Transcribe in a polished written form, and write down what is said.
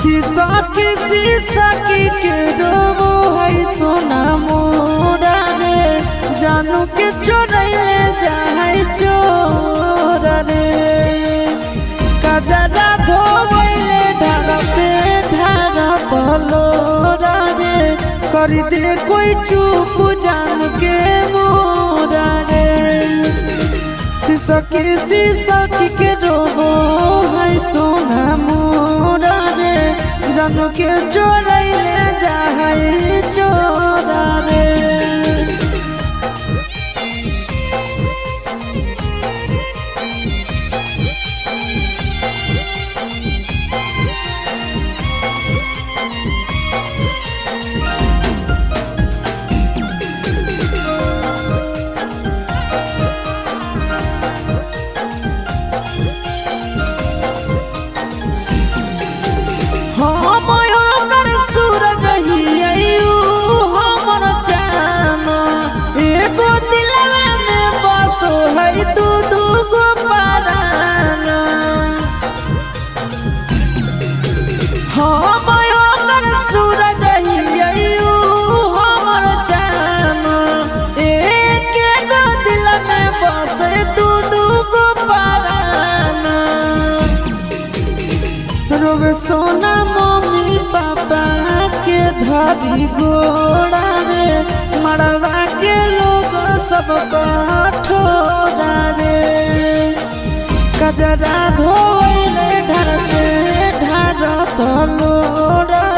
शीशा के डोबो है सोना मोरा रे जानू के चोरैले जाए चोर रे कजरा धोबैले ढारते ढारत लोरा रे करी दे कोई चुप जान के मोरा रे शीशा के डोबो है सोना मोरा रे जानू के चोरैले जाए चोरा रे सूरज ही हमर जान एगो दिलवा में बसो है दू गो परान हमर सूरज ही हमर जान एक दिल में बसे दू गो परान रोवे सोना मम्मी पापा के धरी गोड़ा रे मरवा के लोग सब कठोरा रे कजरा धोइले ढारते ढारत लो